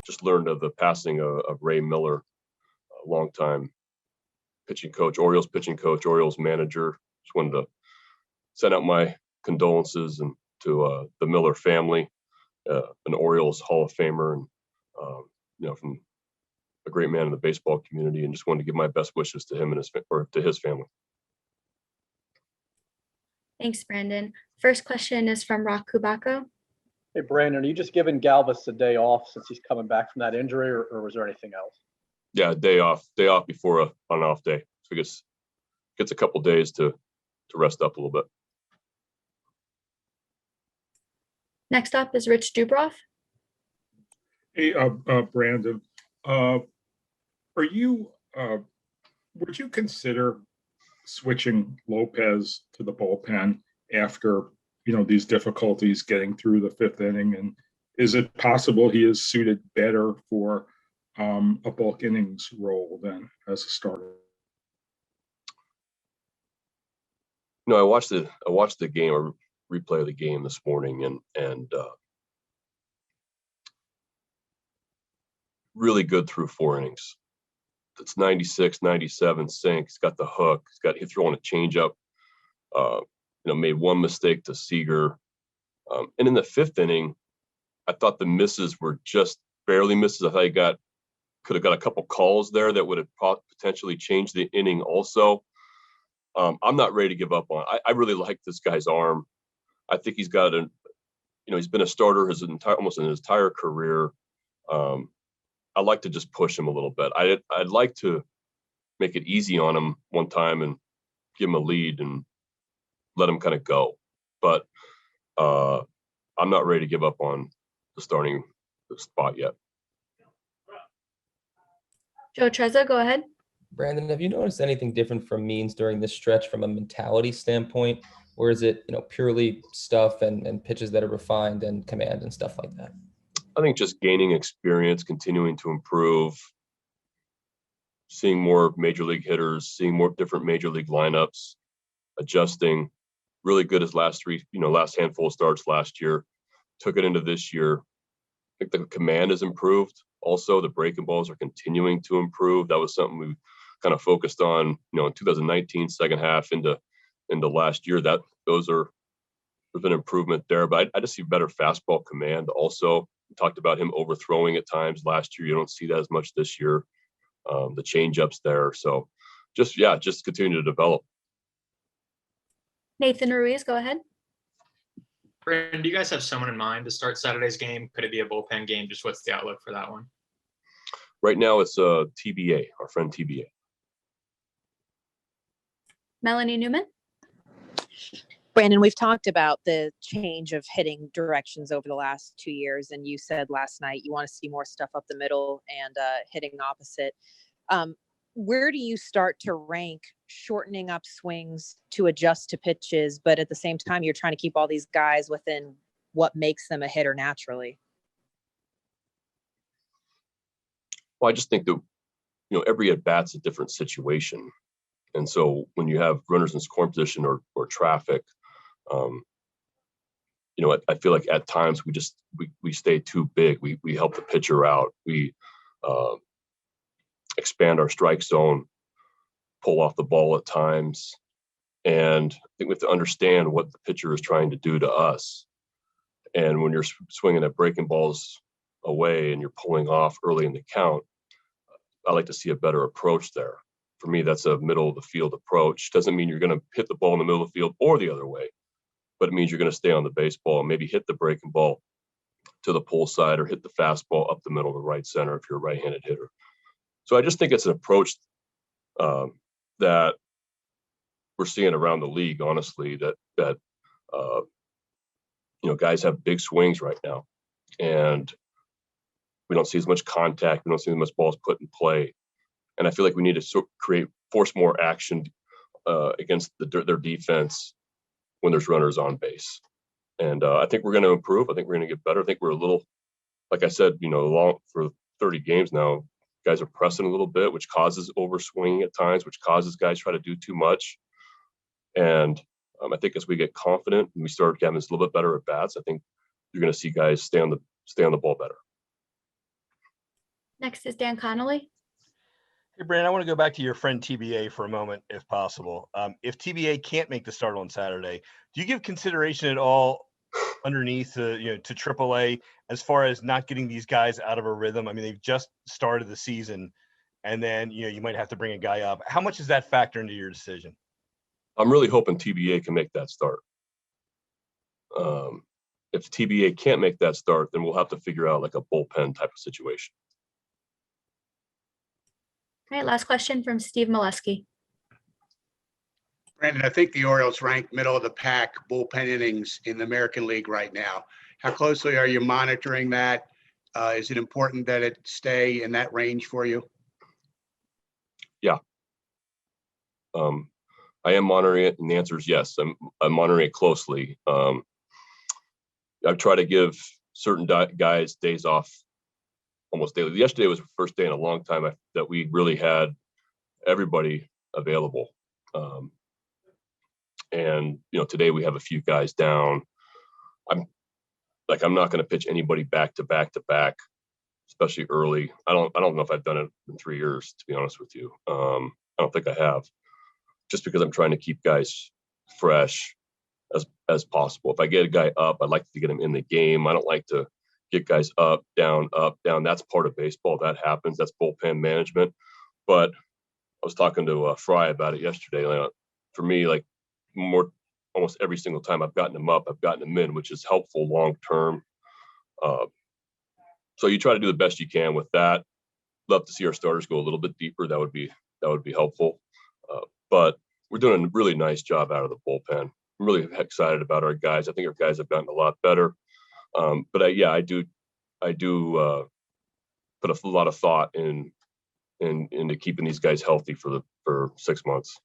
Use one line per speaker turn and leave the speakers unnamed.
just learned of the passing of Ray Miller, a longtime pitching coach, Orioles pitching coach, Orioles manager. Just wanted to send out my condolences and to the Miller family, an Orioles Hall of Famer, and from a great man in the baseball community, and just wanted to give my best wishes to him and his family.
Thanks, Brandon. First question is from Rock Kubako.
Hey, Brandon, are you just giving Galvis a day off since he's coming back from that injury, or was there anything else?
Yeah, day off before an off day. So he gets a couple days to rest up a little bit.
Next up is Rich Dubroff.
Hey, Brandon, would you consider switching Lopez to the bullpen after, these difficulties getting through the fifth inning? And is it possible he is suited better for a bulk innings role than as a starter?
I watched the game, or replay of the game this morning, and really good through 4 innings. It's 96, 97 sink. He's got the hook. He's throwing a changeup. Made one mistake to Seager. And in the fifth inning, I thought the misses were just barely misses. I thought he could have got a couple calls there that would have potentially changed the inning also. I'm not ready to give up on. I really like this guy's arm. I think he's got he's been a starter almost in his entire career. I'd like to just push him a little bit. I'd like to make it easy on him one time and give him a lead and let him kind of go. But I'm not ready to give up on the starting spot yet.
Joe Trezza, go ahead.
Brandon, have you noticed anything different from Means during this stretch from a mentality standpoint? Or is it, purely stuff and pitches that are refined and command and stuff like that?
I think just gaining experience, continuing to improve, seeing more major league hitters, seeing more different major league lineups, adjusting. Really good his last handful of starts last year. Took it into this year. I think the command has improved. Also, the breaking balls are continuing to improve. That was something we kind of focused on, in 2019, second half into last year. There's been improvement there. But I just see better fastball command also. We talked about him overthrowing at times last year. You don't see that as much this year. The change-ups there. So just continue to develop.
Nathan Ruiz, go ahead.
Brandon, do you guys have someone in mind to start Saturday's game? Could it be a bullpen game? Just what's the outlook for that one?
Right now, it's TBA, our friend TBA.
Melanie Newman.
Brandon, we've talked about the change of hitting directions over the last 2 years, and you said last night you want to see more stuff up the middle and hitting opposite. Where do you start to rank shortening up swings to adjust to pitches, but at the same time, you're trying to keep all these guys within what makes them a hitter naturally?
Well, I just think that, every at-bat's a different situation. And so when you have runners in scoring position or traffic, I feel like at times we stay too big. We help the pitcher out. We expand our strike zone, pull off the ball at times. And I think we have to understand what the pitcher is trying to do to us. And when you're swinging at breaking balls away and you're pulling off early in the count, I like to see a better approach there. For me, that's a middle of the field approach. Doesn't mean you're going to hit the ball in the middle of the field or the other way, but it means you're going to stay on the baseball and maybe hit the breaking ball to the pull side or hit the fastball up the middle to right center if you're a right-handed hitter. So I just think it's an approach that we're seeing around the league, honestly, that guys have big swings right now, and we don't see as much contact. We don't see as much balls put in play. And I feel like we need to force more action against their defense when there's runners on base. And I think we're going to improve. I think we're going to get better. I think we're a little, like I said, long for 30 games now, guys are pressing a little bit, which causes overswinging at times, which causes guys try to do too much. And I think as we get confident and we start getting a little bit better at bats, I think you're going to see guys stay on the ball better.
Next is Dan Connolly.
Hey, Brandon, I want to go back to your friend TBA for a moment, if possible. If TBA can't make the start on Saturday, do you give consideration at all underneath to AAA as far as not getting these guys out of a rhythm? I mean, they've just started the season, and then you might have to bring a guy up. How much does that factor into your decision?
I'm really hoping TBA can make that start. If TBA can't make that start, then we'll have to figure out like a bullpen type of situation.
All right, last question from Steve Molesky.
Brandon, I think the Orioles rank middle of the pack bullpen innings in the American League right now. How closely are you monitoring that? Is it important that it stay in that range for you?
Yeah. I am monitoring it, and the answer is yes. I'm monitoring it closely. I've tried to give certain guys days off almost daily. Yesterday was the first day in a long time that we really had everybody available. And today we have a few guys down. I'm not going to pitch anybody back to back, especially early. I don't know if I've done it in 3 years, to be honest with you. I don't think I have, just because I'm trying to keep guys fresh as possible. If I get a guy up, I'd like to get him in the game. I don't like to get guys up, down, up, down. That's part of baseball. That happens. That's bullpen management. But I was talking to Fry about it yesterday. For me, like almost every single time I've gotten them up, I've gotten them in, which is helpful long term. So you try to do the best you can with that. Love to see our starters go a little bit deeper. That would be helpful. But we're doing a really nice job out of the bullpen. I'm really excited about our guys. I think our guys have gotten a lot better. But I do put a lot of thought into keeping these guys healthy for 6 months.